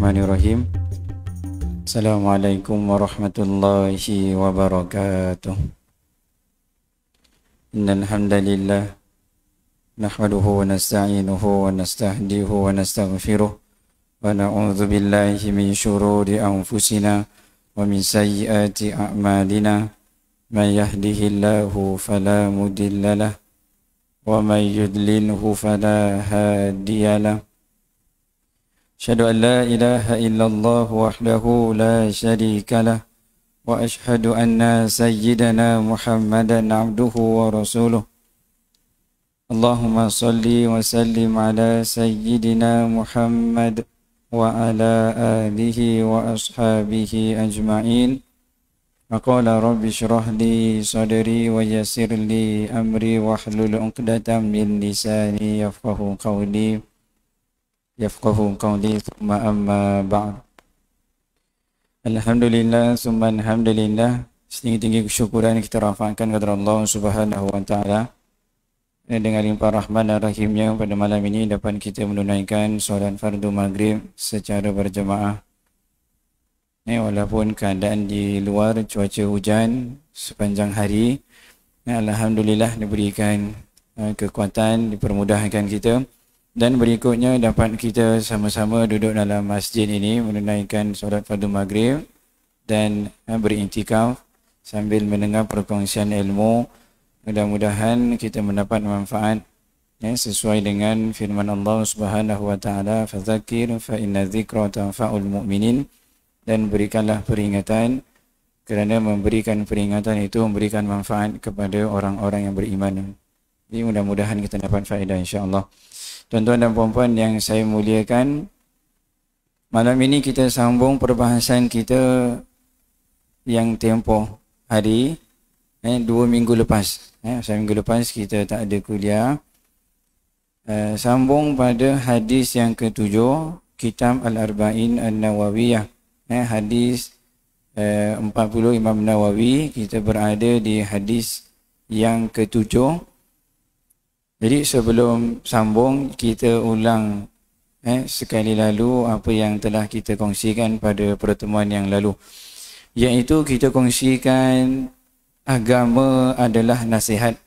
Bismillahirrahmanirrahim. Assalamualaikum warahmatullahi wabarakatuh. Innal hamdalillah nahmaduhu wa nasta'inuhu wa nastahdihu wa nastaghfiruh wa na'udzu billahi min syururi anfusina wa min sayyiati a'malina. Man yahdihillahu fala mudilla lahu wa man yudlilhu fala hadiya lahu. Asyhadu an la ilaha illallah wahdahu la syarika lah wa asyhadu anna sayyidana Muhammadan abduhu wa rasuluh. Allahumma salli wa sallim ala sayyidina Muhammad wa ala alihi wa ashabihi ajma'in. Wa qala rabbi shrah li sadri wa yassir li amri wahlul 'uqdatam min lisani yafqahu qawli. Thumma amma ba'd. Alhamdulillah summa alhamdulillah, setinggi-tinggi kesyukuran kita rafa'kan kepada Allah Subhanahu wa taala. Dengan limpah rahman dan rahimnya, pada malam ini dapat kita menunaikan solat fardu maghrib secara berjemaah. Walaupun keadaan di luar cuaca hujan sepanjang hari, alhamdulillah diberikan kekuatan, dipermudahkan kita. Dan berikutnya dapat kita sama-sama duduk dalam masjid ini menunaikan solat fardu maghrib dan beriktikaf sambil mendengar perkongsian ilmu. Mudah-mudahan kita mendapat manfaat sesuai dengan firman Allah Subhanahu wa taala, fadzakir fa inna dzikra tanfa'ul mu'minin, dan berikanlah peringatan kerana memberikan peringatan itu memberikan manfaat kepada orang-orang yang beriman. Jadi mudah-mudahan kita dapat faedah insya-Allah. Tuan-tuan dan puan-puan yang saya muliakan, malam ini kita sambung perbahasan kita yang tempoh hari 2 minggu lepas. Seminggu lepas kita tak ada kuliah. Sambung pada hadis yang ke-7, Kitab Al-Arba'in An-Nawawiyah. Hadis 40 Imam Nawawi. Kita berada di hadis yang ke-7. Jadi sebelum sambung, kita ulang sekali lalu apa yang telah kita kongsikan pada pertemuan yang lalu, iaitu kita kongsikan agama adalah nasihat.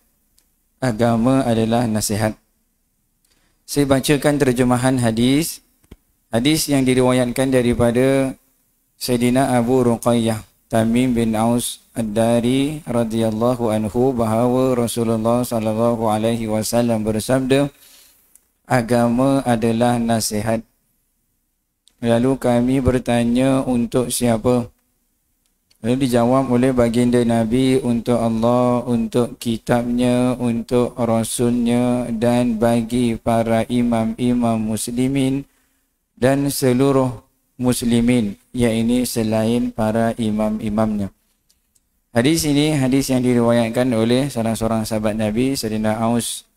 Agama adalah nasihat. Saya bacakan terjemahan hadis. Hadis yang diriwayatkan daripada Sayyidina Abu Ruqayyah Tamim bin Aus Ad-Dari radhiyallahu anhu, bahawa Rasulullah sallallahu alaihi wasallam bersabda, agama adalah nasihat. Lalu kami bertanya, untuk siapa? Lalu dijawab oleh baginda Nabi, untuk Allah, untuk kitabnya, untuk Rasulnya, dan bagi para imam-imam muslimin dan seluruh muslimin, iaitu selain para imam-imamnya. Hadis ini hadis yang diriwayatkan oleh salah seorang sahabat Nabi, Sayyidina Aus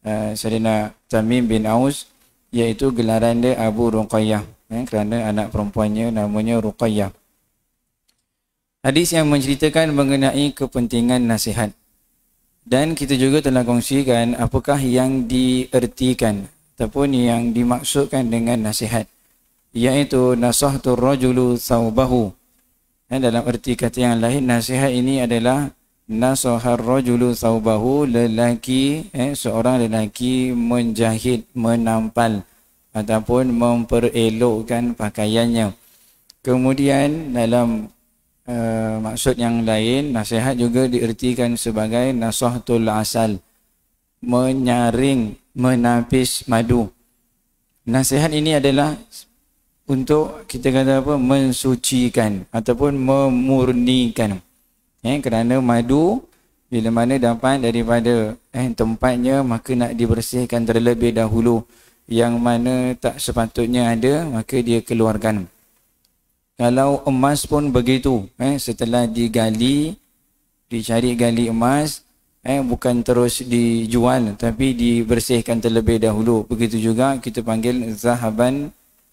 Sayyidina Tamim bin Aus, iaitu gelaran dia Abu Ruqayyah, kerana anak perempuannya namanya Ruqayyah. Hadis yang menceritakan mengenai kepentingan nasihat. Dan kita juga telah kongsikan apakah yang diertikan ataupun yang dimaksudkan dengan nasihat, iaitu nasahtur rajulu thawbahu. Dalam erti kata yang lain, nasihat ini adalah nasahar rajulu thawbahu, lelaki, seorang lelaki menjahit, menampal ataupun memperelokkan pakaiannya. Kemudian dalam maksud yang lain, nasihat juga diertikan sebagai nasahtul asal, menyaring, menapis madu. Nasihat ini adalah untuk kita kata apa, mensucikan ataupun memurnikan. Kerana madu bila mana dapat daripada tempatnya, maka nak dibersihkan terlebih dahulu. Yang mana tak sepatutnya ada, maka dia keluarkan. Kalau emas pun begitu, setelah digali, dicari gali emas, bukan terus dijual, tapi dibersihkan terlebih dahulu. Begitu juga kita panggil zahaban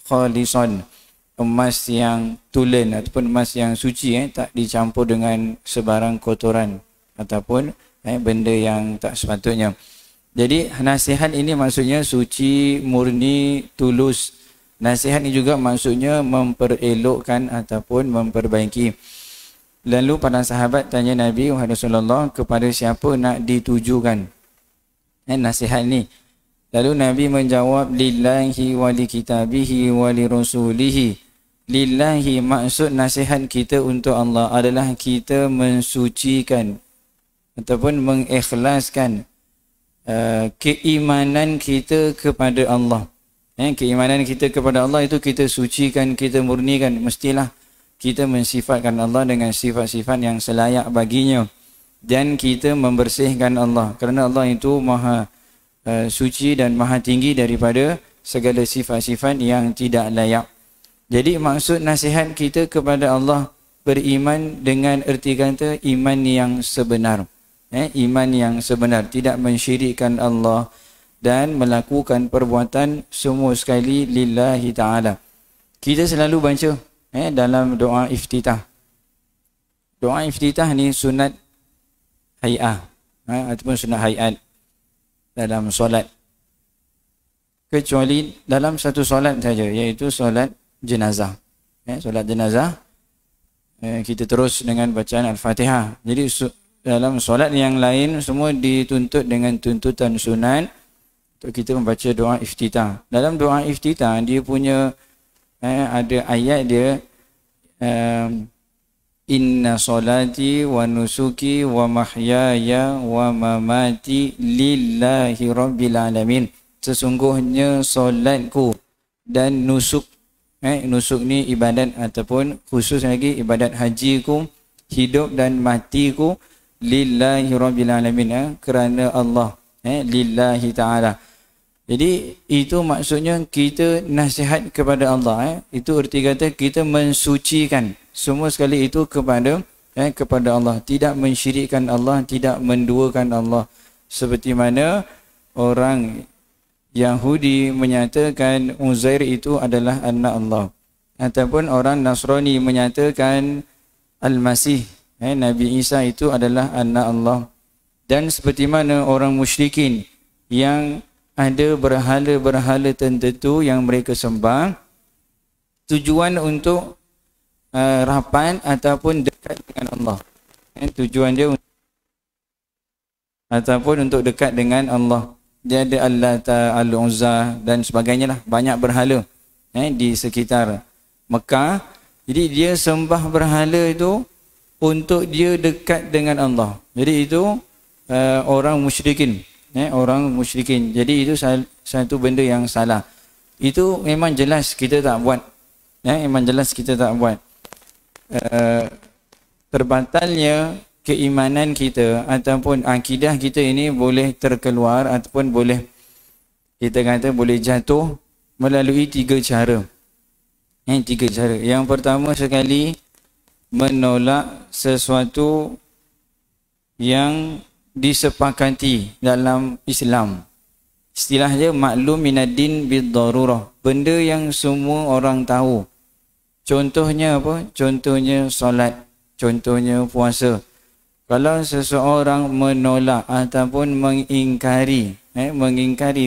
khalisan, emas yang tulen ataupun emas yang suci, tak dicampur dengan sebarang kotoran ataupun benda yang tak sepatutnya. Jadi nasihat ini maksudnya suci, murni, tulus, Nasihat ni juga maksudnya memperelokkan ataupun memperbaiki. Lalu para sahabat tanya Nabi, wahai Rasulullah, kepada siapa nak ditujukan nasihat ni? Lalu Nabi menjawab, lillahi wa li kitabihi wa li rasulihi. Lillahi, maksud nasihat kita untuk Allah adalah kita mensucikan ataupun mengikhlaskan keimanan kita kepada Allah. Keimanan kita kepada Allah itu kita sucikan, kita murnikan. Mestilah kita mensifatkan Allah dengan sifat-sifat yang selayak baginya. Dan kita membersihkan Allah. Kerana Allah itu maha suci dan maha tinggi daripada segala sifat-sifat yang tidak layak. Jadi maksud nasihat kita kepada Allah, beriman dengan erti kata iman yang sebenar. Iman yang sebenar, tidak mensyirikkan Allah dan melakukan perbuatan semua sekali lillahi ta'ala. Kita selalu baca dalam doa iftitah. Doa iftitah ni sunat hay'ah ataupun sunat hay'at dalam solat. Kecuali dalam satu solat saja, iaitu solat jenazah. Solat jenazah kita terus dengan bacaan Al-Fatihah. Jadi dalam solat yang lain semua dituntut dengan tuntutan sunat untuk kita membaca doa iftitah. Dalam doa iftitah dia punya ada ayat dia, inna solati wa nusuki wa mahyaya wa mamati lillahi rabbil alamin. Sesungguhnya solatku dan nusuk, nusuk ni ibadat ataupun khusus lagi ibadat hajiku, hidup dan matiku lillahi rabbil alamin, kerana Allah, lillahi ta'ala. Jadi itu maksudnya kita nasihat kepada Allah. Itu erti kata kita mensucikan semua sekali itu kepada Allah. Tidak mensyirikkan Allah, tidak menduakan Allah. Seperti mana orang Yahudi menyatakan Uzair itu adalah anak Allah. Ataupun orang Nasrani menyatakan Al-Masih, Nabi Isa itu adalah anak Allah. Dan seperti mana orang musyrikin yang ada berhala-berhala tertentu yang mereka sembah, tujuan untuk rapat ataupun dekat dengan Allah. Tujuan dia ataupun untuk dekat dengan Allah. Dia ada Al-Lata, Al-Uzza dan sebagainya lah. Banyak berhala di sekitar Mekah. Jadi dia sembah berhala itu untuk dia dekat dengan Allah. Jadi itu orang musyrikin. Orang musyrikin. Jadi itu satu benda yang salah. Itu memang jelas kita tak buat. Memang jelas kita tak buat. Terbatalnya keimanan kita ataupun akidah kita ini boleh terkeluar ataupun boleh, kita kata boleh jatuh melalui tiga cara. Tiga cara. Yang pertama sekali, menolak sesuatu yang disepakati dalam Islam. Istilahnya maklum minaddin bid-darurah. Benda yang semua orang tahu. Contohnya apa? Contohnya solat. Contohnya puasa. Kalau seseorang menolak ataupun mengingkari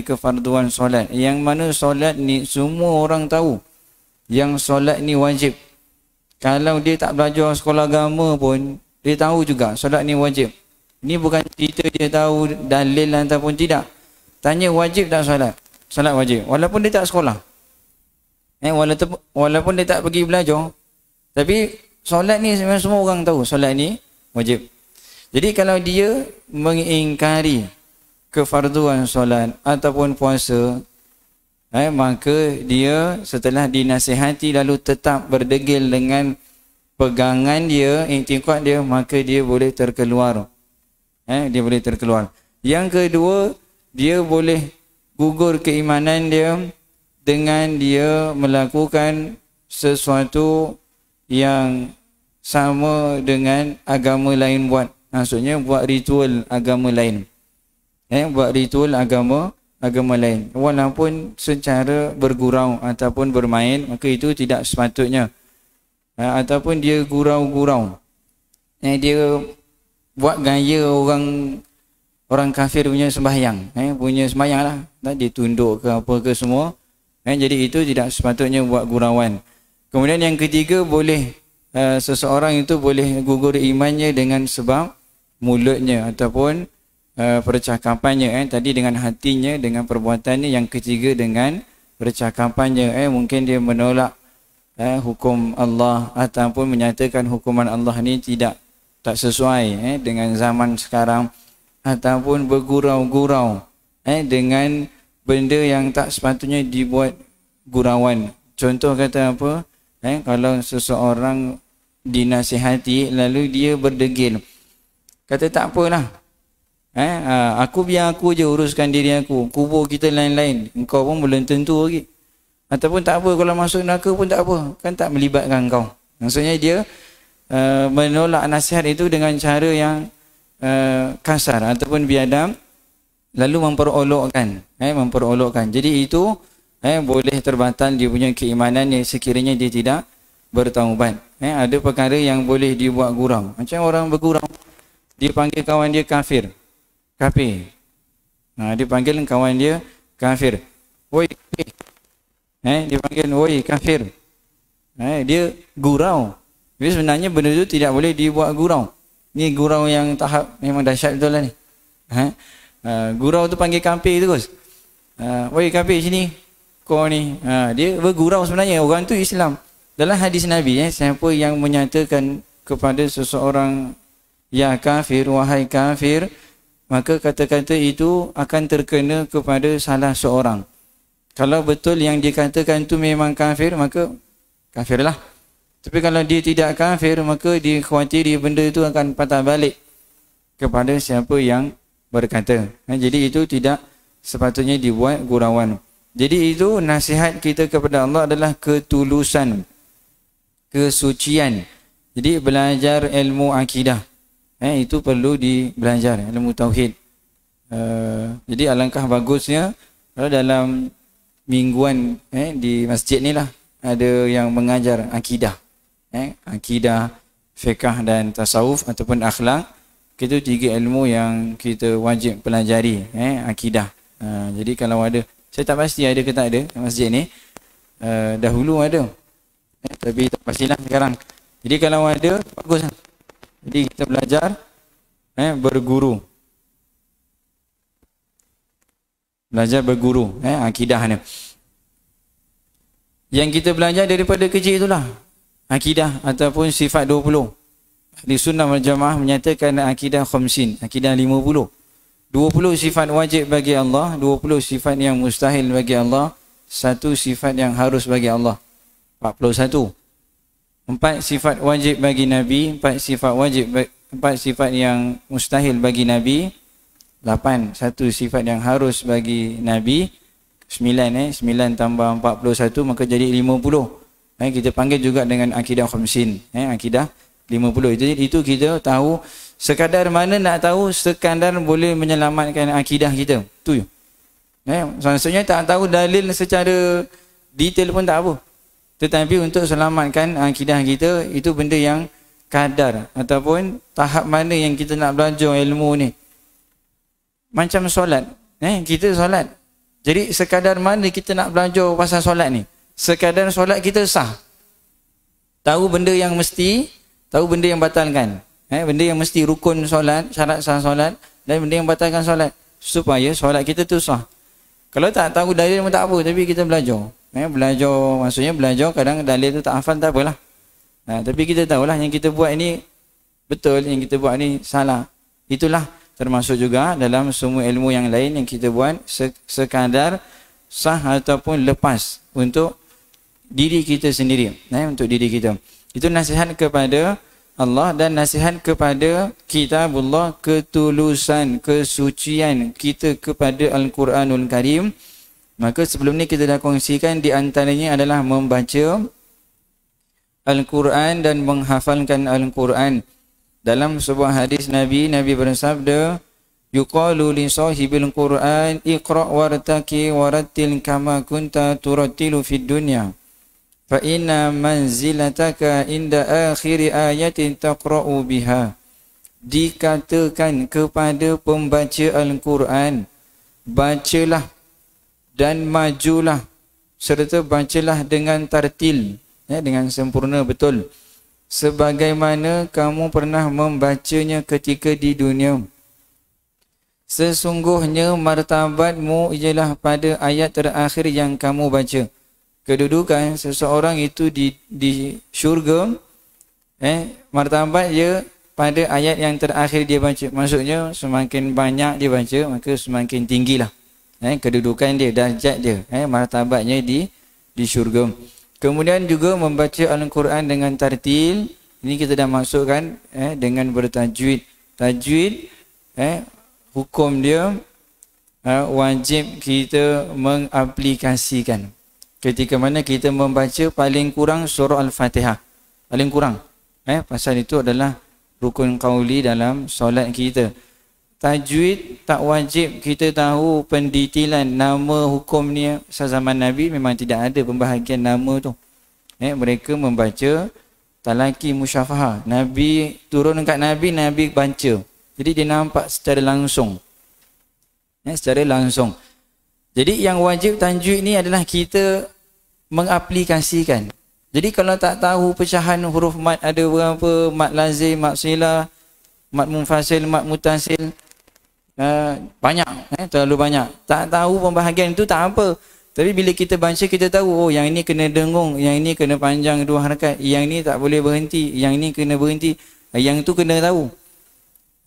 kefarduan solat, yang mana solat ni semua orang tahu, yang solat ni wajib. Kalau dia tak belajar sekolah agama pun, dia tahu juga solat ni wajib. Ini bukan cerita dia tahu dalil ataupun tidak. Tanya wajib tak solat? Solat wajib. Walaupun dia tak sekolah. Walaupun dia tak pergi belajar. Tapi solat ni memang semua orang tahu. Solat ni wajib. Jadi kalau dia mengingkari kefarduan solat ataupun puasa, maka dia setelah dinasihati lalu tetap berdegil dengan pegangan dia, iktikad dia, maka dia boleh terkeluar. Dia boleh terkeluar. Yang kedua, dia boleh gugur keimanan dia dengan dia melakukan sesuatu yang sama dengan agama lain buat. Maksudnya buat ritual agama lain. Buat ritual agama lain. Walaupun secara bergurau ataupun bermain, maka itu tidak sepatutnya. Ataupun dia gurau-gurau. Dia buat gaya orang kafir punya sembahyang. Punya sembahyang lah. Dia tunduk ke apa ke semua. Jadi itu tidak sepatutnya buat gurauan. Kemudian yang ketiga, boleh seseorang itu boleh gugur imannya dengan sebab mulutnya ataupun percakapannya. Tadi dengan hatinya, dengan perbuatannya. Yang ketiga dengan percakapannya. Mungkin dia menolak hukum Allah ataupun menyatakan hukuman Allah ni tak sesuai dengan zaman sekarang, ataupun bergurau-gurau dengan benda yang tak sepatutnya dibuat gurauan. Contoh kata apa? Kalau seseorang dinasihati lalu dia berdegil, kata tak apalah, aku biar aku je uruskan diri aku, kubur kita lain-lain, engkau pun belum tentu lagi. Ataupun tak apa, kalau masuk neraka pun tak apa, kan tak melibatkan engkau. Maksudnya dia menolak nasihat itu dengan cara yang kasar ataupun biadab, lalu memperolokkan. Jadi itu boleh terbatal dia punya keimanannya sekiranya dia tidak bertaubat. Ada perkara yang boleh dibuat gurau. Macam orang bergurau, dia panggil kawan dia kafir. Dia panggil kawan dia kafir. Woi, dia panggil woi kafir. Dia gurau. Tapi sebenarnya benda itu tidak boleh dibuat gurau. Ni gurau yang tahap memang dahsyat betul lah ni. Gurau tu panggil kafir tu, Gus. Woi kafir sini, kau ni. Dia bergurau sebenarnya. Orang tu Islam. Dalam hadis Nabi, siapa yang menyatakan kepada seseorang, ya kafir, wahai kafir, maka kata-kata itu akan terkena kepada salah seorang. Kalau betul yang dikatakan itu memang kafir, maka kafirlah. Tapi kalau dia tidak kafir, maka dia khawatiri benda itu akan patah balik kepada siapa yang berkata. Jadi itu tidak sepatutnya dibuat gurauan. Jadi itu nasihat kita kepada Allah adalah ketulusan, kesucian. Jadi belajar ilmu akidah, itu perlu dibelajar, ilmu tauhid. Jadi alangkah bagusnya kalau dalam mingguan di masjid ni lah ada yang mengajar akidah. Akidah, fiqh dan tasawuf ataupun akhlak. Itu tiga ilmu yang kita wajib pelajari. Akidah. Jadi kalau ada, saya tak pasti ada ke tak ada masjid ni. Dahulu ada, tapi tak pastilah sekarang. Jadi kalau ada, bagus. Jadi kita belajar berguru. Belajar berguru akidah ni. Yang kita belajar daripada kecil itulah akidah ataupun sifat 20. Ahli sunnah wal jamaah menyatakan akidah khamsin, akidah 50. 20 sifat wajib bagi Allah, 20 sifat yang mustahil bagi Allah, 1 sifat yang harus bagi Allah. 41. 4 sifat wajib bagi Nabi, 4 sifat yang mustahil bagi Nabi. 8, 1 sifat yang harus bagi Nabi. 9 tambah 41 maka jadi 50. Kita panggil juga dengan akidah khamsin, akidah 50. Itu kita tahu. Sekadar mana nak tahu, sekadar boleh menyelamatkan akidah kita. Tu. Maksudnya tak tahu dalil secara detail pun tak apa. Tetapi untuk selamatkan akidah kita, itu benda yang kadar ataupun tahap mana yang kita nak belajar ilmu ni. Macam solat. Kita solat. Jadi sekadar mana kita nak belajar pasal solat ni. Sekadar solat kita sah. Tahu benda yang mesti, tahu benda yang batalkan. Benda yang mesti, rukun solat, syarat sah solat, dan benda yang batalkan solat, supaya solat kita tu sah. Kalau tak tahu dalil pun tak apa, tapi kita belajar. Belajar, maksudnya belajar, kadang dalil tu tak hafal tak apalah. Tapi kita tahulah yang kita buat ini betul, yang kita buat ni salah. Itulah termasuk juga dalam semua ilmu yang lain yang kita buat sekadar sah ataupun lepas untuk diri kita sendiri, untuk diri kita. Itu nasihat kepada Allah dan nasihat kepada kitabullah, ketulusan, kesucian kita kepada Al-Quranul Karim. Maka sebelum ni kita dah kongsikan, di antaranya adalah membaca Al-Quran dan menghafalkan Al-Quran. Dalam sebuah hadis Nabi bersabda, yuqalu li sahibil Quran iqra' wartaqi warattil kama kunta turattilu fid dunya fa inna manzilataka inda akhir ayatin taqra'u biha. Dikatakan kepada pembaca Al-Quran, bacalah dan majulah serta bacalah dengan tartil, dengan sempurna betul, sebagaimana kamu pernah membacanya ketika di dunia. Sesungguhnya martabatmu ialah pada ayat terakhir yang kamu baca. Kedudukan seseorang itu di syurga, martabat dia pada ayat yang terakhir dia baca. Maksudnya semakin banyak dia baca, maka semakin tinggilah kedudukan dia, darjat dia, martabatnya di syurga. Kemudian juga membaca Al-Quran dengan tartil. Ini kita dah masukkan dengan bertajwid. Tajwid, hukum dia wajib kita mengaplikasikan. Ketika mana kita membaca paling kurang surah Al-Fatihah. Paling kurang. Pasal itu adalah rukun qauli dalam solat kita. Tajwid tak wajib kita tahu pendetilan nama hukum ni. Zaman Nabi memang tidak ada pembahagian nama tu. Mereka membaca talaki musyafahah. Nabi turun dekat Nabi, Nabi baca. Jadi dia nampak secara langsung. Secara langsung. Jadi yang wajib tajwid ni adalah kita mengaplikasikan. Jadi kalau tak tahu pecahan huruf mat ada berapa, mat lazim, mat silah, mat munfasil, mat mutasil, banyak, terlalu banyak. Tak tahu pembahagian itu tak apa. Tapi bila kita baca kita tahu, oh yang ini kena dengung, yang ini kena panjang 2 harakat, yang ini tak boleh berhenti, yang ini kena berhenti, yang tu kena tahu.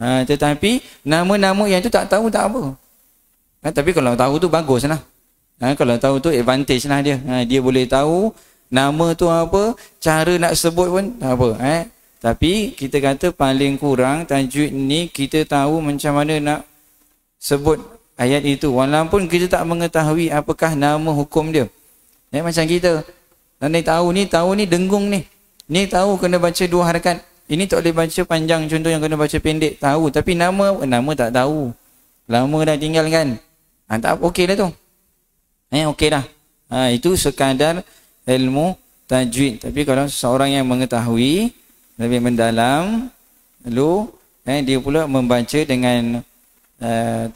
Tetapi nama-nama yang tu tak tahu tak apa. Tapi kalau tahu tu bagus lah. Kalau tahu tu advantage lah dia. Dia boleh tahu nama tu apa, cara nak sebut pun tak apa. Tapi kita kata paling kurang tajwid ni kita tahu macam mana nak sebut ayat itu. Walaupun kita tak mengetahui apakah nama hukum dia. Macam kita. Tahu ni dengung ni. Ni tahu kena baca 2 harakat. Ini tak boleh baca panjang, contoh yang kena baca pendek. Tahu. Tapi nama tak tahu. Lama dah tinggalkan. Tak okey dah tu. Okey dah. Itu sekadar ilmu tajwid. Tapi kalau seorang yang mengetahui lebih mendalam, lalu dia pula membaca dengan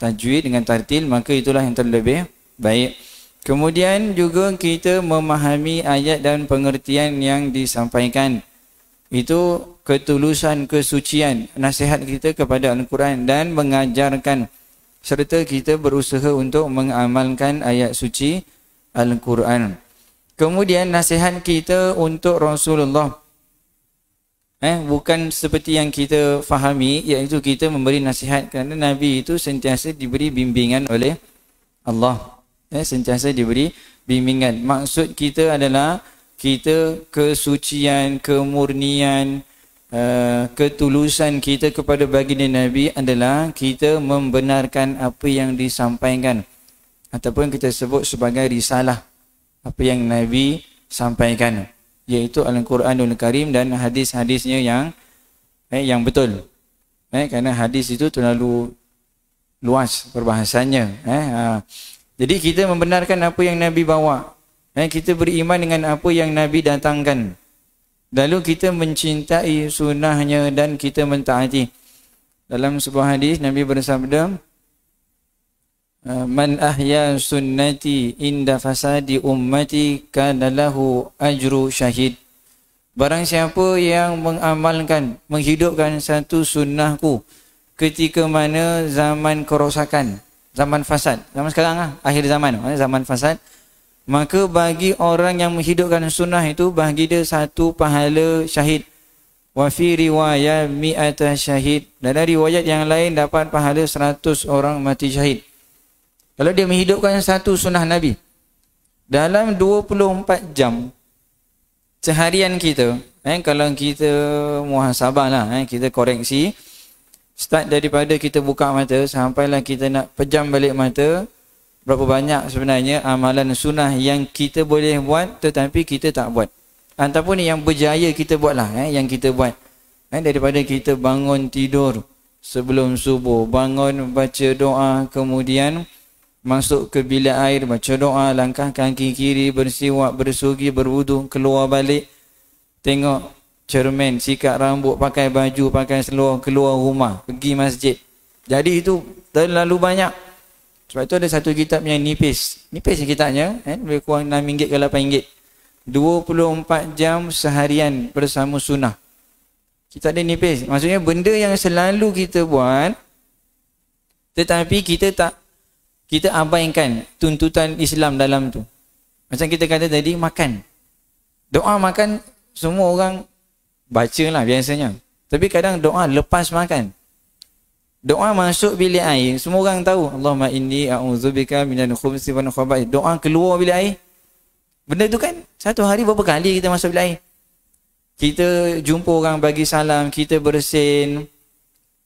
tajwid, dengan tartil, maka itulah yang terlebih baik. Kemudian juga kita memahami ayat dan pengertian yang disampaikan. Itu ketulusan, kesucian, nasihat kita kepada Al-Quran dan mengajarkan, serta kita berusaha untuk mengamalkan ayat suci Al-Quran. Kemudian nasihat kita untuk Rasulullah. Bukan seperti yang kita fahami, iaitu kita memberi nasihat, kerana Nabi itu sentiasa diberi bimbingan oleh Allah. Sentiasa diberi bimbingan. Maksud kita adalah kita kesucian, kemurnian, ketulusan kita kepada baginda Nabi adalah kita membenarkan apa yang disampaikan, ataupun kita sebut sebagai risalah apa yang Nabi sampaikan, iaitu Al-Quranul Karim dan hadis-hadisnya yang betul. Kerana hadis itu terlalu luas perbahasannya. Jadi kita membenarkan apa yang Nabi bawa. Kita beriman dengan apa yang Nabi datangkan. Lalu kita mencintai sunnahnya dan kita mentaati. Dalam sebuah hadis Nabi bersabda, man ahya sunnati inda fasadi ummati kana lahu ajru syahid. Barang siapa yang mengamalkan, menghidupkan satu sunnahku ketika mana zaman kerosakan, zaman fasad, zaman sekarang akhir zaman fasad, maka bagi orang yang menghidupkan sunnah itu, bagi dia 1 pahala syahid. Wa fi riwayat mi'ata syahid. Dalam riwayat yang lain dapat pahala 100 orang mati syahid. Kalau dia menghidupkan satu sunnah Nabi dalam 24 jam seharian kita, kalau kita muhasabah lah, kita koreksi, start daripada kita buka mata sampailah kita nak pejam balik mata, berapa banyak sebenarnya amalan sunnah yang kita boleh buat tetapi kita tak buat, ataupun yang berjaya kita buatlah, yang kita buat. Daripada kita bangun tidur sebelum subuh, bangun baca doa, kemudian masuk ke bilik air baca doa, langkah kaki kiri, bersiwak, bersugi, berwudu, keluar balik, tengok cermin, sikat rambut, pakai baju, pakai seluar, keluar rumah, pergi masjid. Jadi itu terlalu banyak. Sebab tu ada satu kitab yang nipis kitabnya, lebih kurang RM6 ke RM8. 24 jam seharian bersama sunnah. Kitab dia nipis. Maksudnya benda yang selalu kita buat, tetapi kita abaikan tuntutan Islam dalam tu. Macam kita kata tadi, makan. Doa makan, semua orang baca lah biasanya. Tapi kadang doa lepas makan. Doa masuk bilik air, semua orang tahu. Allahumma inni a'udzubika minal khubthi wal khaba'ith. Doa keluar bilik air. Benda tu kan, satu hari berapa kali kita masuk bilik air. Kita jumpa orang bagi salam, kita bersin.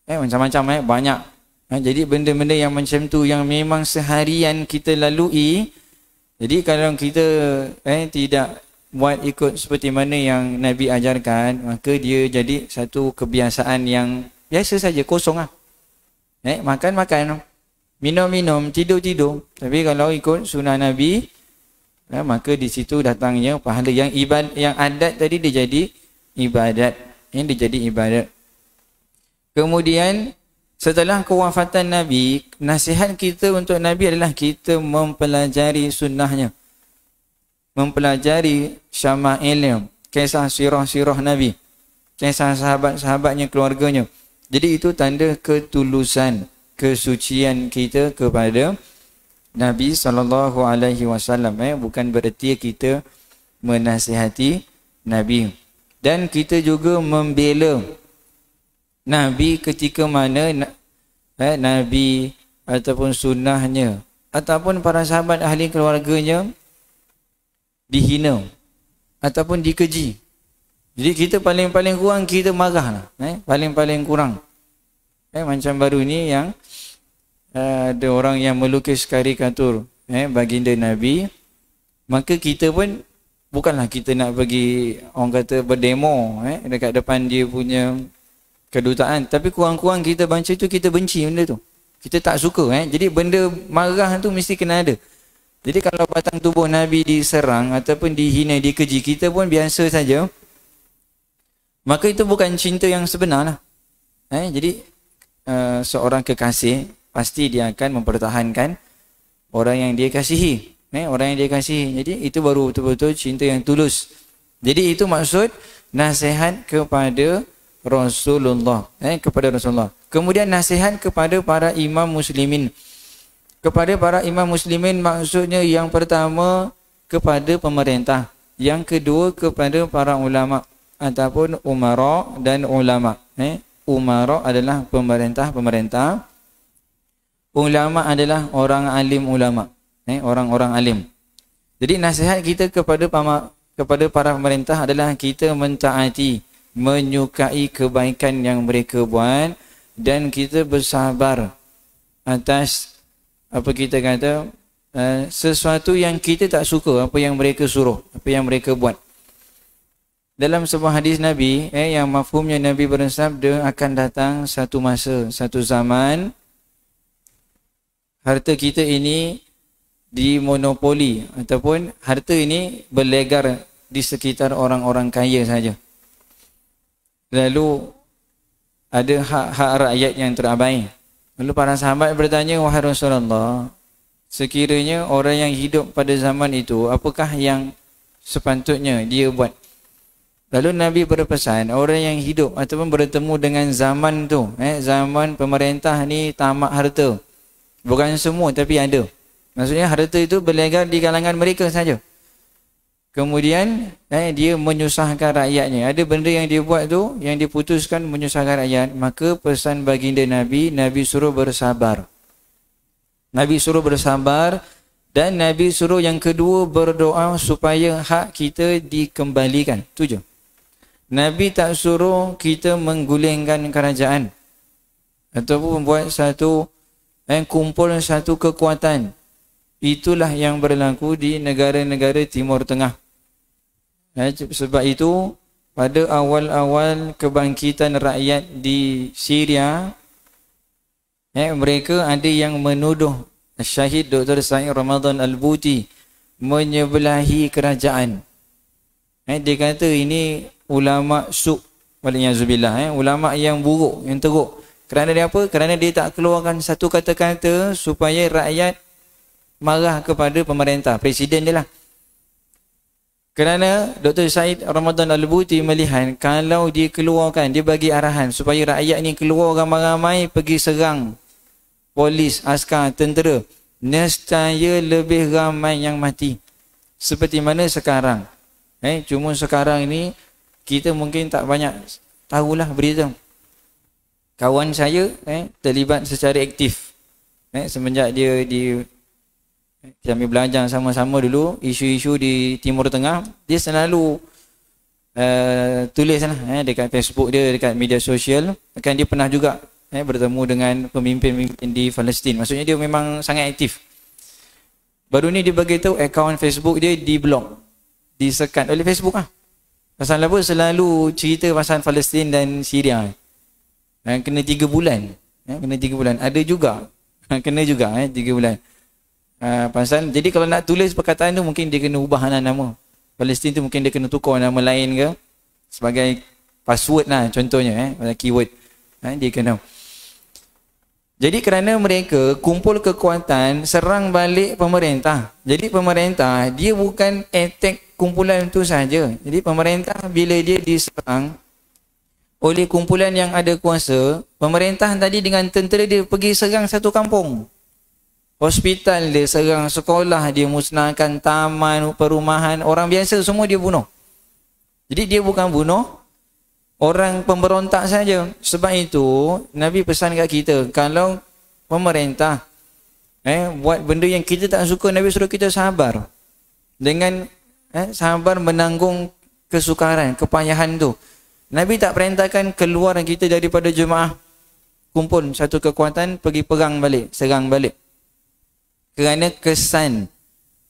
Macam-macam banyak. Jadi benda-benda yang macam tu yang memang seharian kita lalui. Jadi kalau kita tidak buat ikut seperti mana yang Nabi ajarkan, maka dia jadi satu kebiasaan yang biasa saja, kosong lah. Makan, minum, tidur. Tapi kalau ikut sunnah Nabi, maka di situ datangnya pahala yang yang adat tadi dia jadi ibadat. Dia jadi ibadat. Kemudian setelah kewafatan Nabi, nasihat kita untuk Nabi adalah kita mempelajari sunnahnya. Mempelajari syama'ilnya, kisah sirah-sirah Nabi, kisah sahabat-sahabatnya, keluarganya. Jadi itu tanda ketulusan, kesucian kita kepada Nabi SAW. Bukan bererti kita menasihati Nabi. Dan kita juga membela Nabi ketika mana Nabi ataupun sunnahnya ataupun para sahabat ahli keluarganya dihina ataupun dikeji. Jadi kita paling kurang kita marah lah. Paling kurang. Macam baru ni yang ada orang yang melukis karikatur baginda Nabi. Maka kita pun bukanlah kita nak pergi, orang kata, berdemo dekat depan dia punya kedutaan. Tapi kurang-kurang kita baca tu, kita benci benda tu. Kita tak suka. Jadi benda marah tu mesti kena ada. Jadi kalau batang tubuh Nabi diserang ataupun dihina, dikeji, kita pun biasa saja. Maka itu bukan cinta yang sebenar lah. Jadi seorang kekasih pasti dia akan mempertahankan orang yang dia kasihi. Orang yang dia kasihi. Jadi itu baru betul-betul cinta yang tulus. Jadi itu maksud nasihat kepada Rasulullah. Kepada Rasulullah. Kemudian nasihat kepada para imam muslimin. Kepada para imam muslimin maksudnya yang pertama kepada pemerintah. Yang kedua kepada para ulama ataupun umara dan ulama. Umara adalah pemerintah. Ulama adalah orang alim ulama. Orang-orang alim. Jadi nasihat kita kepada para pemerintah adalah kita mentaati, menyukai kebaikan yang mereka buat dan kita bersabar atas apa kita kata sesuatu yang kita tak suka, apa yang mereka suruh, apa yang mereka buat. Dalam sebuah hadis Nabi yang mafhumnya Nabi bersabda, akan datang satu masa, satu zaman harta kita ini dimonopoli ataupun harta ini berlegar di sekitar orang-orang kaya saja. Lalu ada hak-hak rakyat yang terabai. Lalu para sahabat bertanya, wahai Rasulullah, sekiranya orang yang hidup pada zaman itu, apakah yang sepatutnya dia buat? Lalu Nabi berpesan, orang yang hidup ataupun bertemu dengan zaman tu, zaman pemerintah ni tamak harta. Bukan semua tapi ada. Maksudnya harta itu berlegar di kalangan mereka saja. Kemudian dia menyusahkan rakyatnya. Ada benda yang dia buat tu, yang diputuskan menyusahkan rakyat. Maka pesan baginda Nabi, Nabi suruh bersabar. Nabi suruh bersabar. Dan Nabi suruh yang kedua berdoa supaya hak kita dikembalikan. Itu je. Nabi tak suruh kita menggulingkan kerajaan ataupun membuat satu kumpul satu kekuatan. Itulah yang berlaku di negara-negara Timur Tengah. Sebab itu pada awal-awal kebangkitan rakyat di Syria, mereka ada yang menuduh Syahid Dr. Said Ramadan Al-Buti menyebelahi kerajaan. Dia kata ini ulama su', waliyahzubillah, ulama yang buruk, yang teruk. Kerana dia apa? Kerana dia tak keluarkan satu kata-kata supaya rakyat marah kepada pemerintah, presiden dia lah. Kerana Dr. Syed Ramadan Al-Buti melihat kalau dia keluarkan, dia bagi arahan supaya rakyat ni keluar ramai-ramai pergi serang polis, askar, tentera, nescaya lebih ramai yang mati. Seperti mana sekarang. Cuma sekarang ni kita mungkin tak banyak tahulah berita. Kawan saya terlibat secara aktif semenjak dia kami belajar sama-sama dulu isu-isu di Timur Tengah. Dia selalu tulis dekat Facebook dia, dekat media sosial. Kan dia pernah juga bertemu dengan pemimpin-pemimpin di Palestin. Maksudnya dia memang sangat aktif. Baru ni dia beritahu akaun Facebook dia di-block, disekat oleh Facebook lah. Pasal apa? Selalu cerita pasal Palestin dan Syria. Kena 3 bulan. Kena 3 bulan. Ada juga. Kena juga 3 bulan. Pasal, jadi kalau nak tulis perkataan tu mungkin dia kena ubah nama. Palestin tu mungkin dia kena tukar nama lain ke. Sebagai password lah contohnya. Keyword. Dia kena. Jadi kerana mereka kumpul kekuatan serang balik pemerintah. Jadi pemerintah dia bukan attack kumpulan itu saja. Jadi pemerintah bila dia diserang oleh kumpulan yang ada kuasa, pemerintah tadi dengan tentera dia pergi serang satu kampung. Hospital dia serang, sekolah dia musnahkan, taman, perumahan, orang biasa semua dia bunuh. Jadi dia bukan bunuh orang pemberontak saja. Sebab itu Nabi pesan kat kita, kalau pemerintah buat benda yang kita tak suka, Nabi suruh kita sabar. Dengan sabar menanggung kesukaran, kepayahan tu. Nabi tak perintahkan keluar kita daripada jemaah, kumpul satu kekuatan pergi perang balik, serang balik. Kerana kesan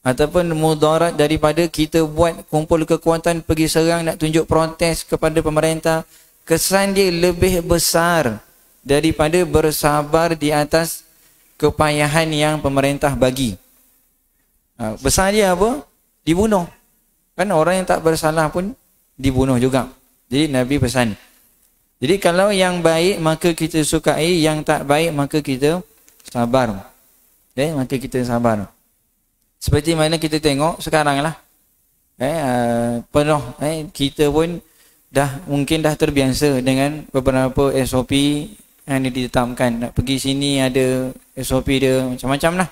ataupun mudarat daripada kita buat kumpul kekuatan pergi serang nak tunjuk protes kepada pemerintah, kesan dia lebih besar daripada bersabar di atas kepayahan yang pemerintah bagi. Besar dia apa? Dibunuh. Kan orang yang tak bersalah pun dibunuh juga. Jadi Nabi pesan. Jadi kalau yang baik maka kita sukai, yang tak baik maka kita sabar. Maka kita sabar. Seperti mana kita tengok sekarang lah. Penuh. Kita pun mungkin dah terbiasa dengan beberapa SOP yang ditetapkan. Nak pergi sini ada SOP dia macam-macam lah.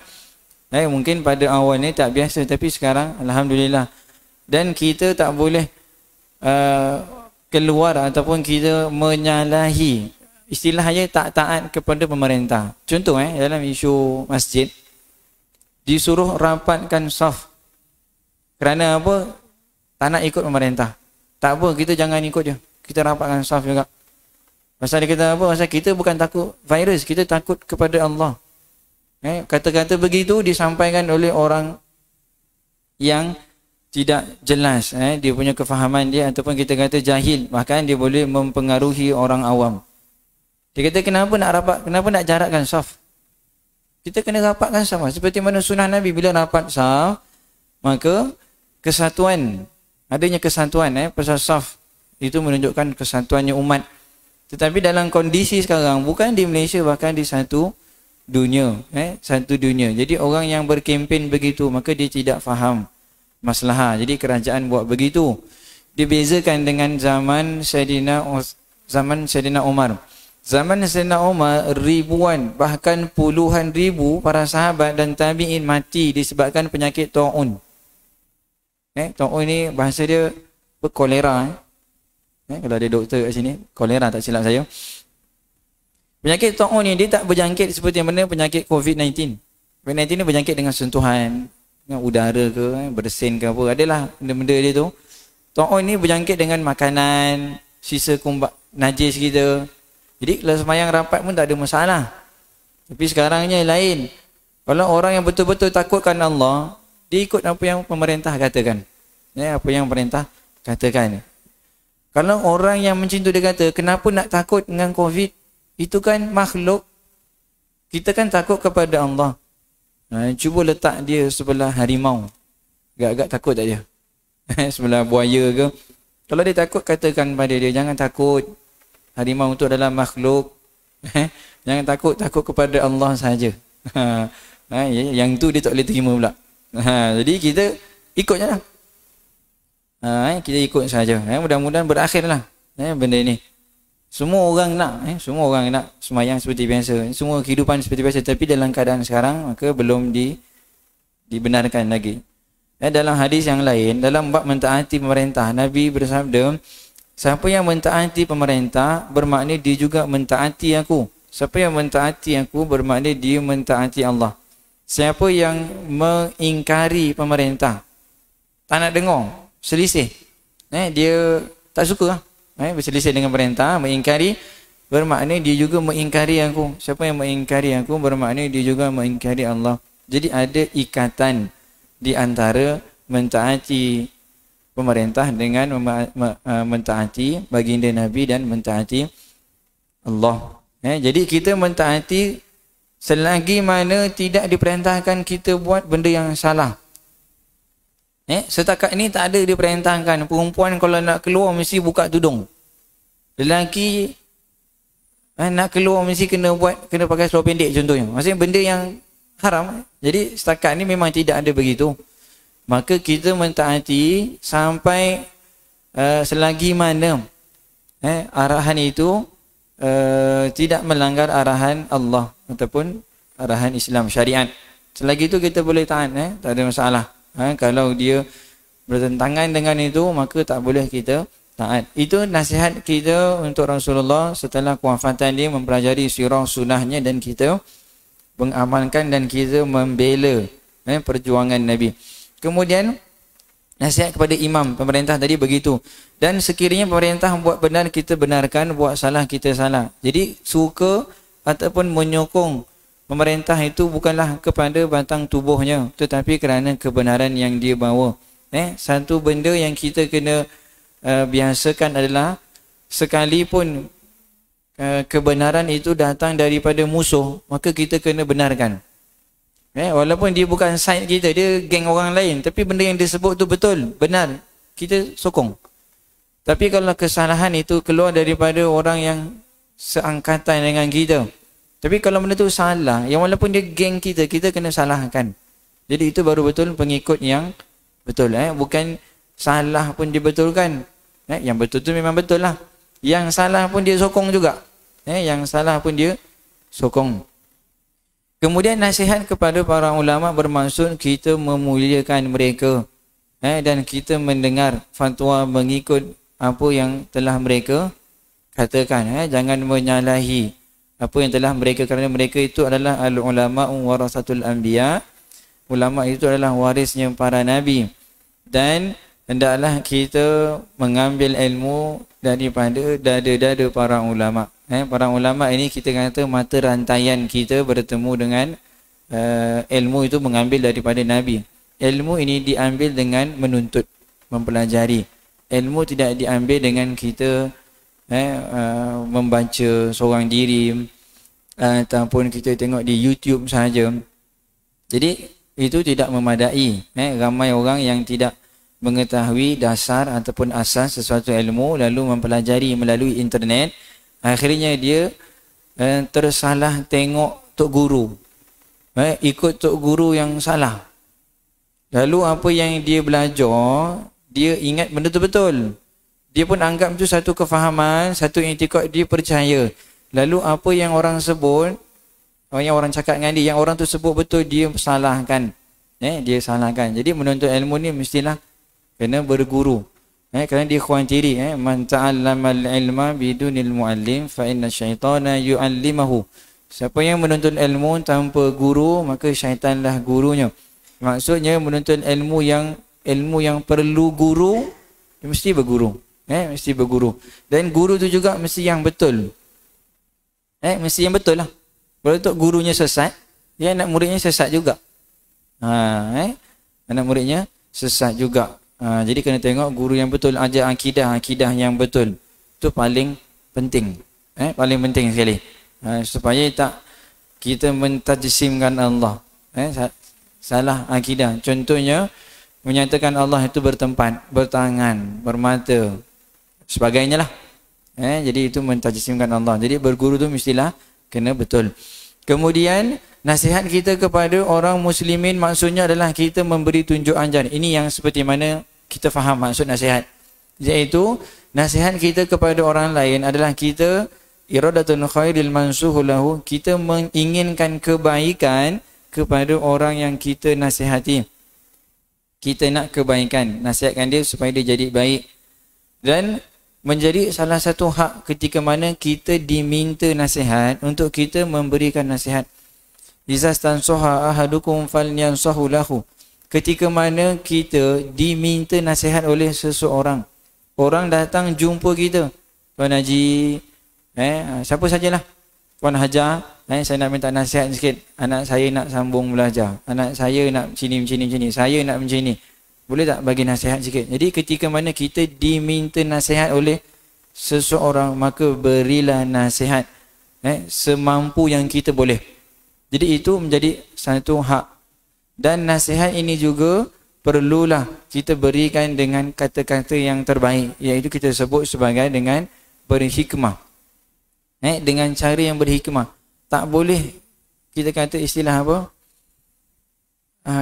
Mungkin pada awal ni tak biasa, tapi sekarang Alhamdulillah. Dan kita tak boleh keluar ataupun kita menyalahi, istilahnya tak taat kepada pemerintah. Contoh dalam isu masjid, disuruh rapatkan saf. Kerana apa? Tak nak ikut pemerintah. Tak apa, kita jangan ikut je, kita rapatkan saf juga. Pasal dia kata apa? Pasal kita bukan takut virus, kita takut kepada Allah. Kata-kata begitu disampaikan oleh orang yang tidak jelas dia punya kefahaman dia, ataupun kita kata jahil, bahkan dia boleh mempengaruhi orang awam. Dia kata kenapa nak jarakkan saf? Kita kena rapatkan saf. Seperti mana sunnah Nabi, bila rapat saf maka kesatuan, adanya kesatuan pasal saf itu menunjukkan kesatuannya umat. Tetapi dalam kondisi sekarang, bukan di Malaysia, bahkan di satu dunia, satu dunia. Jadi orang yang berkempen begitu maka dia tidak faham masalah. Jadi kerajaan buat begitu. Dibezakan dengan zaman Sayyidina Umar. Zaman Sayyidina Umar, ribuan bahkan puluhan ribu para sahabat dan tabi'in mati disebabkan penyakit ta'un. Ta'un ni bahasa dia kolera. Kalau ada doktor kat sini, kolera tak silap saya. Penyakit ta'un ni dia tak berjangkit seperti mana penyakit COVID-19. COVID-19 ni berjangkit dengan sentuhan, dengan udara ke, bersin ke apa, adalah benda-benda dia tu. Ta'un ni berjangkit dengan makanan, sisa kumbak najis kita. Jadi kalau sembahyang rapat pun tak ada masalah. Tapi sekarangnya lain. Kalau orang yang betul-betul takutkan Allah, dia ikut apa yang pemerintah katakan. Apa yang pemerintah katakan. Kalau orang yang macam tu dia kata, kenapa nak takut dengan COVID? Itu kan makhluk. Kita kan takut kepada Allah. Cuba letak dia sebelah harimau. Agak-agak takut tak dia? Sebelah buaya ke? Kalau dia takut, katakan pada dia, jangan takut. Harimau itu adalah makhluk Jangan takut kepada Allah saja. Yang tu dia tak boleh terima pula. Jadi kita ikut je lah. Kita ikut saja. Mudah-mudahan berakhirlah benda ni. Semua orang nak sembahyang seperti biasa. Semua kehidupan seperti biasa. Tapi dalam keadaan sekarang, maka belum dibenarkan lagi. Dalam hadis yang lain, dalam bab mentaati pemerintah, Nabi bersabda, siapa yang mentaati pemerintah, bermakna dia juga mentaati aku. Siapa yang mentaati aku, bermakna dia mentaati Allah. Siapa yang mengingkari pemerintah, tak nak dengar, selisih, dia tak suka berselisih dengan perintah, mengingkari, bermakna dia juga mengingkari aku. Siapa yang mengingkari aku, bermakna dia juga mengingkari Allah. Jadi ada ikatan di antara mentaati pemerintah dengan mentaati baginda Nabi dan mentaati Allah. Jadi kita mentaati selagi mana tidak diperintahkan kita buat benda yang salah. Setakat ni tak ada diperintahkan perempuan kalau nak keluar mesti buka tudung. Lelaki nak keluar mesti kena pakai seluar pendek contohnya. Maksudnya benda yang haram. Jadi setakat ni memang tidak ada begitu. Maka kita mentaati sampai selagi mana arahan itu tidak melanggar arahan Allah ataupun arahan Islam syariat. Selagi itu kita boleh tahan, tak ada masalah. Kalau dia bertentangan dengan itu, maka tak boleh kita taat. Itu nasihat kita untuk Rasulullah setelah kewafatan dia, mempelajari sirah sunnahnya dan kita mengamalkan dan kita membela perjuangan Nabi. Kemudian nasihat kepada imam pemerintah tadi begitu. Dan sekiranya pemerintah buat benar, kita benarkan, buat salah, kita salah. Jadi suka ataupun menyokong pemerintah itu bukanlah kepada batang tubuhnya, tetapi kerana kebenaran yang dia bawa. Satu benda yang kita kena biasakan adalah sekalipun kebenaran itu datang daripada musuh, maka kita kena benarkan. Walaupun dia bukan side kita, dia geng orang lain, tapi benda yang dia sebut tu betul, benar, kita sokong. Tapi kalau kesalahan itu keluar daripada orang yang seangkatan dengan kita, tapi kalau benda tu salah, yang walaupun dia geng kita, kita kena salahkan. Jadi itu baru betul pengikut yang betul. Bukan salah pun dia betulkan. Yang betul tu memang betul lah. Yang salah pun dia sokong juga. Yang salah pun dia sokong. Kemudian nasihat kepada para ulama bermaksud kita memuliakan mereka. Dan kita mendengar fatwa mengikut apa yang telah mereka katakan. Jangan menyalahi apa yang telah mereka, kerana mereka itu adalah al-ulama warasatul anbiya. Ulama itu adalah warisnya para nabi. Dan hendaklah kita mengambil ilmu daripada dada-dada para ulama. Para ulama ini kita kata mata rantaian kita bertemu dengan ilmu itu mengambil daripada Nabi. Ilmu ini diambil dengan menuntut, mempelajari. Ilmu tidak diambil dengan kita membaca seorang diri ataupun kita tengok di YouTube sahaja. Jadi itu tidak memadai. Ramai orang yang tidak mengetahui dasar ataupun asas sesuatu ilmu lalu mempelajari melalui internet. Akhirnya dia tersalah tengok tok guru, ikut tok guru yang salah. Lalu apa yang dia belajar, dia ingat benda tu betul. Dia pun anggap itu satu kefahaman, satu i'tikad, dia percaya. Lalu apa yang orang sebut, yang orang cakap dengan dia, yang orang tu sebut betul, dia salahkan. Dia salahkan. Jadi menuntut ilmu ni mestilah kena berguru. Kerana dia khawatiri, man ta'allama al-ilma bidunil muallim fa inna syaitana yu'allimahu. Siapa yang menuntut ilmu tanpa guru, maka syaitanlah gurunya. Maksudnya menuntut ilmu yang perlu guru, mesti berguru. Mesti berguru. Dan guru tu juga mesti yang betul. Mesti yang betul lah. Kalau tu gurunya sesat, dia anak muridnya sesat juga. Anak muridnya sesat juga. Jadi kena tengok guru yang betul, ajar akidah yang betul. Itu paling penting. Paling penting sekali. Supaya tak kita mentajsimkan Allah. Salah akidah. Contohnya menyatakan Allah itu bertempat, bertangan, bermata, sebagainya lah. Jadi itu mentajsimkan Allah. Jadi berguru tu mestilah kena betul. Kemudian nasihat kita kepada orang muslimin maksudnya adalah kita memberi tunjuk anjan. Ini yang seperti mana kita faham maksud nasihat, iaitu nasihat kita kepada orang lain adalah kita iradatul khairil mansuhu lahu, kita menginginkan kebaikan kepada orang yang kita nasihati. Kita nak kebaikan, nasihatkan dia supaya dia jadi baik. Dan menjadi salah satu hak ketika mana kita diminta nasihat untuk kita memberikan nasihat. Iza stansaha ahadukum falyansahu lahu. Ketika mana kita diminta nasihat oleh seseorang, orang datang jumpa kita, Tuan Haji, siapa sajalah, Puan Hajar, saya nak minta nasihat sikit, anak saya nak sambung belajar, anak saya nak macam ni, saya nak macam ni, boleh tak bagi nasihat sikit? Jadi ketika mana kita diminta nasihat oleh seseorang, maka berilah nasihat semampu yang kita boleh. Jadi itu menjadi satu hak. Dan nasihat ini juga perlulah kita berikan dengan kata-kata yang terbaik, iaitu kita sebut sebagai dengan berhikmah. Dengan cara yang berhikmah. Tak boleh kita kata istilah apa?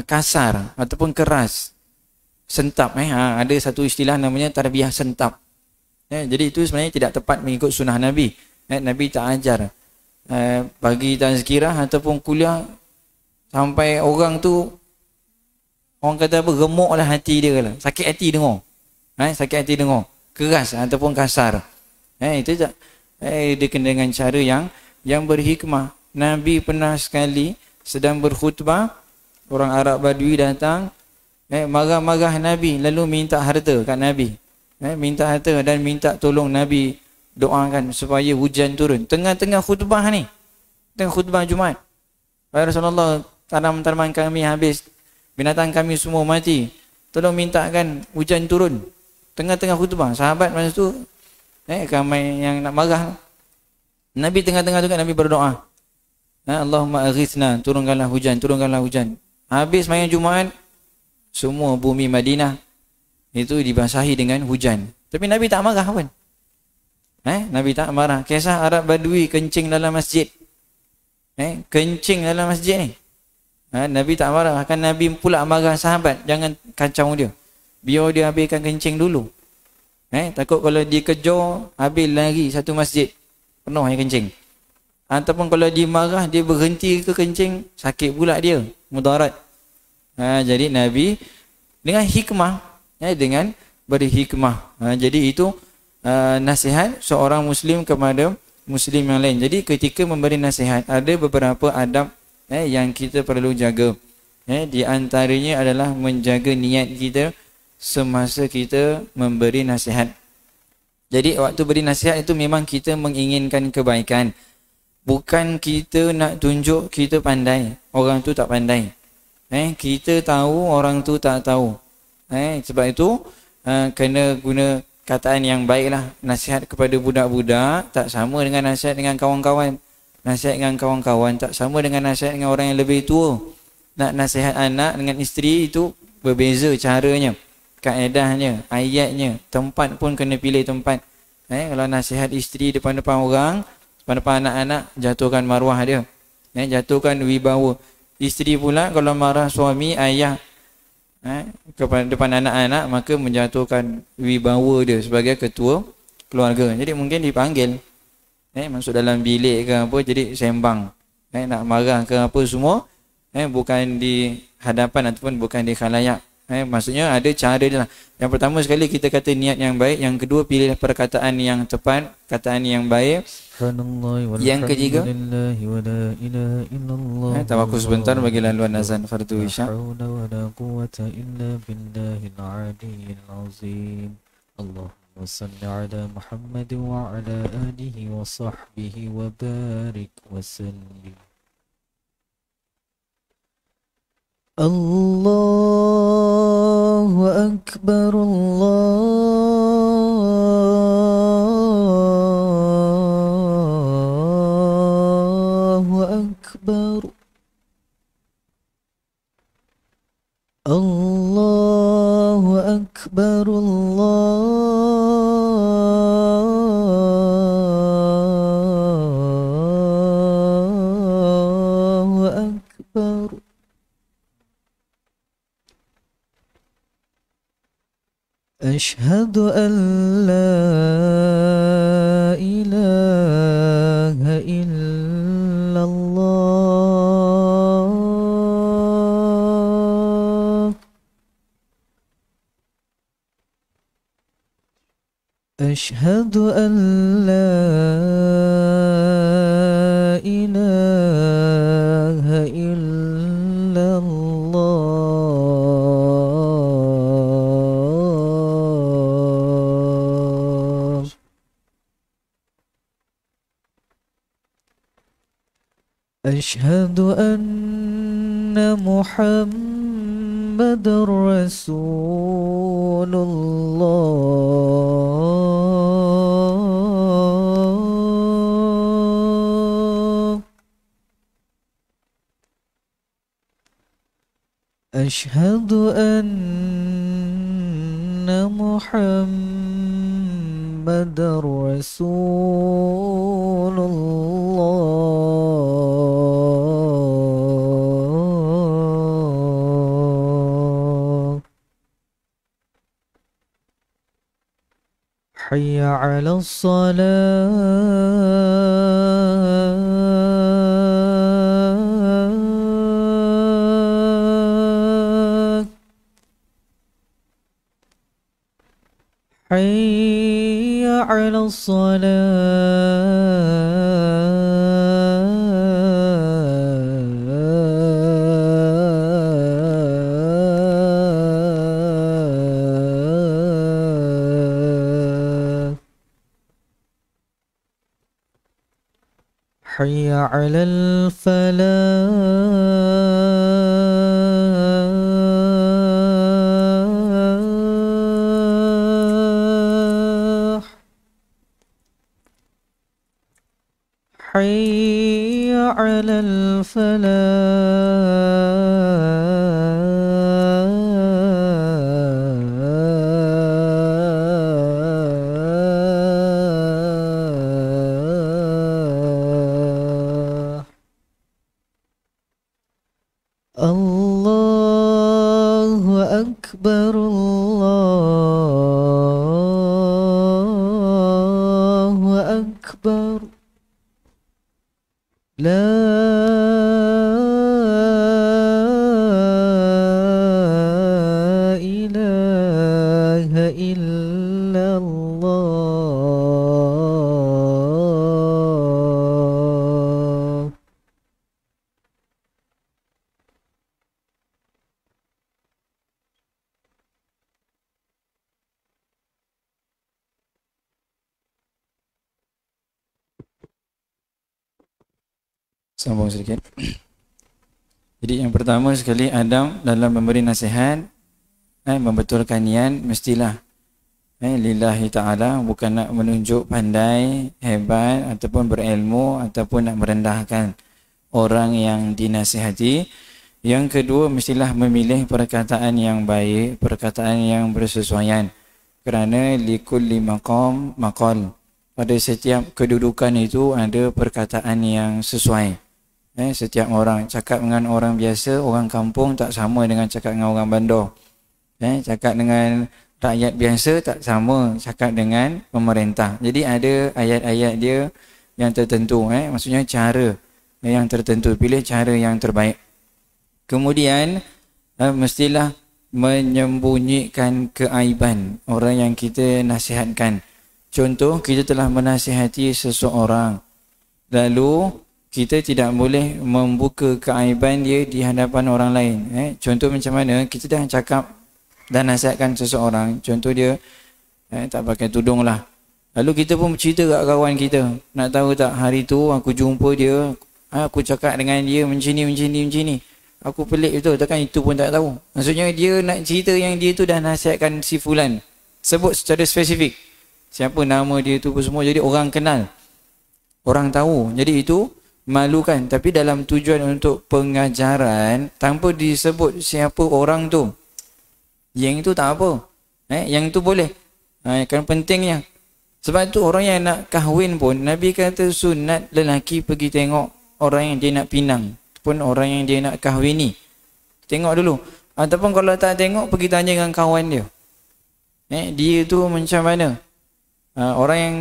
Kasar ataupun keras. Sentap. Ada satu istilah namanya tarbiyah sentap. Jadi itu sebenarnya tidak tepat mengikut sunnah Nabi. Nabi tak ajar bagi tazkirah ataupun kuliah sampai orang tu, orang kata apa, gemuk lah hati dia lah. Sakit hati dengar. Sakit hati dengar. Keras ataupun kasar. Itu tak. Dia kena dengan cara yang berhikmah. Nabi pernah sekali sedang berkhutbah, orang Arab Badui datang, marah-marah Nabi, lalu minta harta kat Nabi. Minta harta dan minta tolong Nabi doakan supaya hujan turun. Tengah-tengah khutbah ni, tengah khutbah Jumaat, ya Rasulullah, tanaman-tanaman kami habis, binatang kami semua mati, tolong mintakan hujan turun. Tengah-tengah khutbah, sahabat masa tu ramai yang nak marah. Nabi tengah-tengah tu kan Nabi berdoa, Allahumma aghithna, turunkanlah hujan, turunkanlah hujan. Habis main Jumaat, semua bumi Madinah itu dibasahi dengan hujan. Tapi Nabi tak marah pun. Nabi tak marah. Kisah Arab Badui kencing dalam masjid. Kencing dalam masjid ni. Nabi tak marah. Kan Nabi pula marah sahabat, jangan kacau dia, biar dia habiskan kencing dulu. Takut kalau dia kejar, habis lagi satu masjid penuh yang kencing. Ataupun kalau dia marah, dia berhenti ke kencing, sakit pula dia, mudarat. Jadi Nabi dengan hikmah, dengan berhikmah. Jadi itu nasihat seorang Muslim kepada Muslim yang lain. Jadi ketika memberi nasihat, ada beberapa adab yang kita perlu jaga. Di antaranya adalah menjaga niat kita semasa kita memberi nasihat. Jadi waktu beri nasihat itu memang kita menginginkan kebaikan. Bukan kita nak tunjuk kita pandai, orang tu tak pandai. Kita tahu, orang tu tak tahu. Sebab itu kena guna kataan yang baiklah. Nasihat kepada budak-budak tak sama dengan nasihat dengan kawan-kawan. Nasihat dengan kawan-kawan tak sama dengan nasihat dengan orang yang lebih tua. Nak nasihat anak dengan isteri itu berbeza caranya, kaedahnya, ayatnya, tempat pun kena pilih tempat. Kalau nasihat isteri depan-depan orang, depan-depan anak-anak, jatuhkan maruah dia, jatuhkan wibawa. Isteri pula kalau marah suami, ayah kepada depan anak-anak, maka menjatuhkan wibawa dia sebagai ketua keluarga. Jadi mungkin dipanggil, masuk dalam bilik ke apa, jadi sembang, nak marah ke apa semua, bukan di hadapan ataupun bukan di khalayak. Maksudnya ada cara dia lah. Yang pertama sekali kita kata niat yang baik. Yang kedua pilih perkataan yang tepat, kataan yang baik. Yang ketiga tawakkul sebentar bagi laluan azan fardu isya. Allahumma salli ala Muhammad wa ala alihi wa sahbihi wa barik wa sallim. Allahu Akbar, Allahu Akbar, Allahu Akbar, أشهد أن لا إله إلا الله أشهد أن لا إله إلا الله أشهد أن محمد رسول الله أشهد أن محمد رسول الله حي على الصلاة حي على الصلاة حي على الفلاح حي على الفلاح الله أكبر الله أكبر لا إله إلا الله Sambung sedikit. Jadi yang pertama sekali Adam dalam memberi nasihat, membetulkan niat mestilah lillahi ta'ala, bukan nak menunjuk pandai, hebat ataupun berilmu ataupun nak merendahkan orang yang dinasihati. Yang kedua, mestilah memilih perkataan yang baik, perkataan yang bersesuaian, kerana likulli maqam maqal, pada setiap kedudukan itu ada perkataan yang sesuai. Setiap orang cakap dengan orang biasa, orang kampung tak sama dengan cakap dengan orang bandar. Cakap dengan rakyat biasa tak sama cakap dengan pemerintah. Jadi ada ayat-ayat dia yang tertentu, maksudnya cara yang tertentu, pilih cara yang terbaik. Kemudian mestilah menyembunyikan keaiban orang yang kita nasihatkan. Contoh, kita telah menasihati seseorang, lalu kita tidak boleh membuka keaiban dia di hadapan orang lain. Contoh macam mana, kita dah cakap dan nasihatkan seseorang, contoh dia tak pakai tudung lah, lalu kita pun cerita kat kawan kita, nak tahu tak hari tu aku jumpa dia, aku cakap dengan dia macam ni, aku pelik betul, takkan itu pun tak tahu. Maksudnya dia nak cerita yang dia tu dah nasihatkan si fulan, sebut secara spesifik siapa nama dia tu semua, jadi orang kenal, orang tahu. Jadi itu malukan, tapi dalam tujuan untuk pengajaran, tanpa disebut siapa orang tu, yang itu tak apa, yang itu boleh, kan pentingnya. Sebab tu orang yang nak kahwin pun, Nabi kata sunat lelaki pergi tengok orang yang dia nak pinang, pun orang yang dia nak kahwini, tengok dulu. Ataupun kalau tak tengok, pergi tanya dengan kawan dia. Dia tu macam mana? Orang yang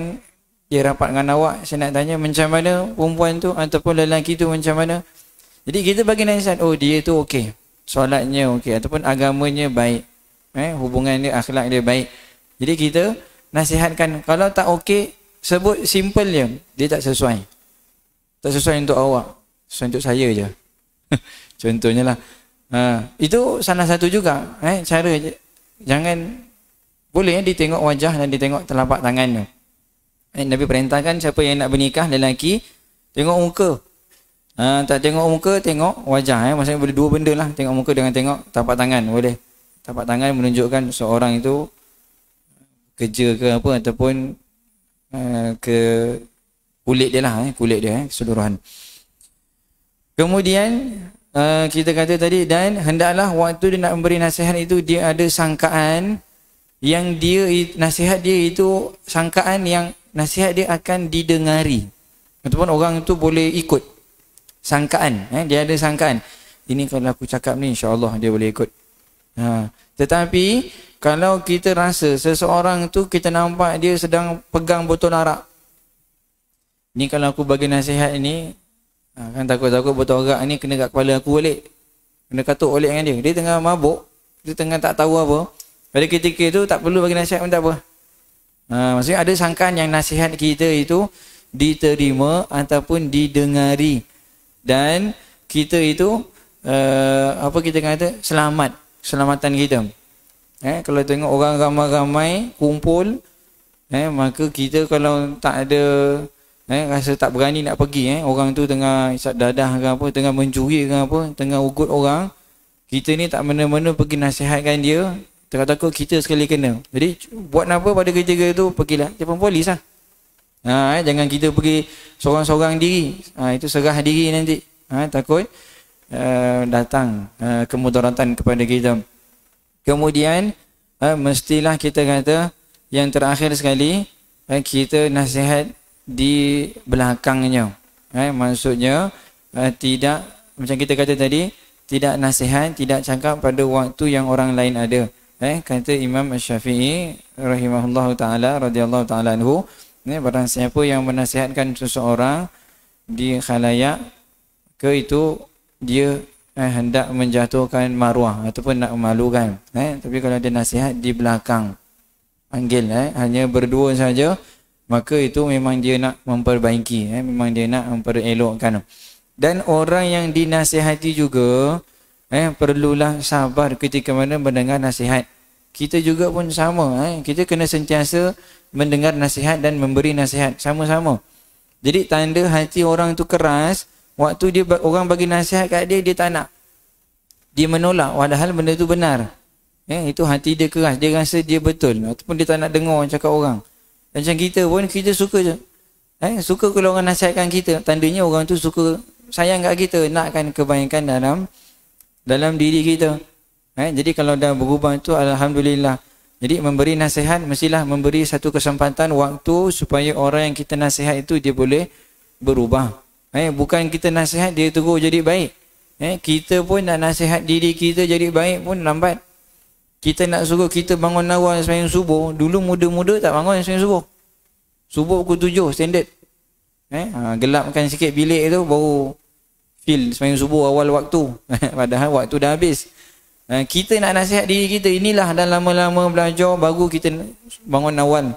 dia rapat dengan awak, saya nak tanya macam mana perempuan tu ataupun lelaki tu macam mana. Jadi kita bagi nasihat, oh dia tu okey, solatnya okey, ataupun agamanya baik, hubungan dia, akhlak dia baik. Jadi kita nasihatkan. Kalau tak okey, sebut simple je, dia tak sesuai. Tak sesuai untuk awak, sesuai untuk saya je. Contohnya lah. Itu salah satu juga cara. Jangan, boleh dia tengok wajah dan dia tengok telapak tangan tu. Nabi perintahkan siapa yang nak bernikah lelaki, tengok muka. Tak tengok muka, tengok wajah. Maksudnya boleh dua benda lah, tengok muka dengan tengok telapak tangan, boleh. Telapak tangan menunjukkan seorang itu kerja ke apa, ataupun ke kulit dia lah, kulit dia keseluruhan. Kemudian kita kata tadi, dan hendaklah waktu dia nak memberi nasihat itu, dia ada sangkaan yang dia, nasihat dia itu sangkaan yang nasihat dia akan didengari, ataupun orang itu boleh ikut. Sangkaan, dia ada sangkaan, ini kalau aku cakap ni insya-Allah dia boleh ikut. Tetapi kalau kita rasa seseorang tu, kita nampak dia sedang pegang botol arak, ni kalau aku bagi nasihat ni, kan takut-takut botol arak ni kena kat kepala aku balik, kena katuk balik dengan dia. Dia tengah mabuk, dia tengah tak tahu apa, pada ketika itu tak perlu bagi nasihat pun tak apa. Maksudnya ada sangkaan yang nasihat kita itu diterima ataupun didengari, dan kita itu apa kita kata, keselamatan kita. Kalau tengok orang ramai-ramai kumpul, maka kita kalau tak ada rasa tak berani nak pergi, orang tu tengah isap dadah ke apa, tengah mencuri ke apa, tengah ugut orang, kita ni tak mana-mana pergi nasihatkan dia, takut-takut kita sekali kena. Jadi buat apa pada ketika itu, pergilah telefon polis lah. Jangan kita pergi sorang-sorang diri, itu serah diri nanti, takut datang kemudaratan kepada kita. Kemudian mestilah kita kata yang terakhir sekali, kita nasihat di belakangnya. Maksudnya tidak, macam kita kata tadi, tidak nasihat, tidak cakap pada waktu yang orang lain ada. Kata Imam Syafi'i rahimahullahu ta'ala, radhiyallahu ta'ala anhu, barang siapa yang menasihatkan seseorang di khalayak, ke itu dia hendak menjatuhkan maruah ataupun nak memalukan. Tapi kalau dia nasihat di belakang, panggil hanya berdua saja, maka itu memang dia nak memperbaiki, memang dia nak memperelokkan. Dan orang yang dinasihati juga perlulah sabar ketika mana mendengar nasihat. Kita juga pun sama, kita kena sentiasa mendengar nasihat dan memberi nasihat sama-sama. Jadi tanda hati orang tu keras, waktu dia orang bagi nasihat kat dia, dia tak nak, dia menolak, padahal benda tu benar. Itu hati dia keras, dia rasa dia betul, ataupun dia tak nak dengar cakap orang. Macam kita pun, kita suka je, suka kalau orang nasihatkan kita, tandanya orang tu suka, sayang kat kita, nakkan kebaikan dalam diri kita. Jadi kalau dah berubah tu, alhamdulillah. Jadi memberi nasihat mestilah memberi satu kesempatan waktu supaya orang yang kita nasihat itu dia boleh berubah. Bukan kita nasihat dia terus jadi baik. Kita pun nak nasihat diri kita jadi baik pun lambat. Kita nak suruh kita bangun awal sembahyang subuh, dulu muda-muda tak bangun sembahyang subuh. Subuh pukul 7 standard. Gelapkan sikit bilik tu baru feel sembahyang subuh awal waktu. Padahal waktu dah habis. Kita nak nasihat diri kita, inilah dah lama-lama belajar baru kita bangun awal.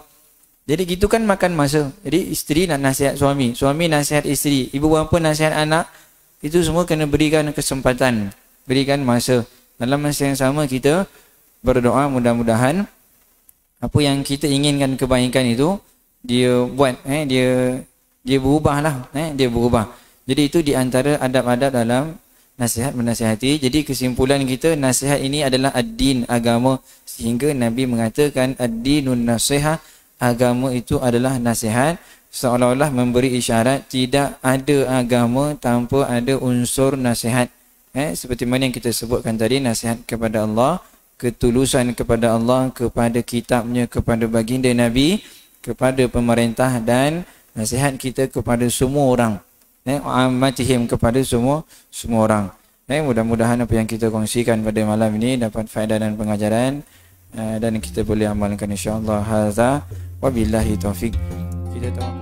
Jadi gitu kan makan masa. Jadi isteri nak nasihat suami, suami nasihat isteri, ibu bapa nasihat anak, itu semua kena berikan kesempatan, berikan masa. Dalam masa yang sama kita berdoa mudah-mudahan apa yang kita inginkan kebaikan itu dia buat, dia berubahlah, dia berubah. Jadi itu di antara adab-adab dalam nasihat menasihati. Jadi kesimpulan kita, nasihat ini adalah ad-din, agama, sehingga Nabi mengatakan ad-dinun nasihah, agama itu adalah nasihat, seolah-olah memberi isyarat tidak ada agama tanpa ada unsur nasihat. Seperti mana yang kita sebutkan tadi, nasihat kepada Allah, ketulusan kepada Allah, kepada kitabnya, kepada baginda Nabi, kepada pemerintah, dan nasihat kita kepada semua orang, amatihim, kepada semua orang. Mudah-mudahan apa yang kita kongsikan pada malam ini dapat faedah dan pengajaran. dan kita boleh amalkan insya-Allah. Hadza wabillahi taufik. Kita tahu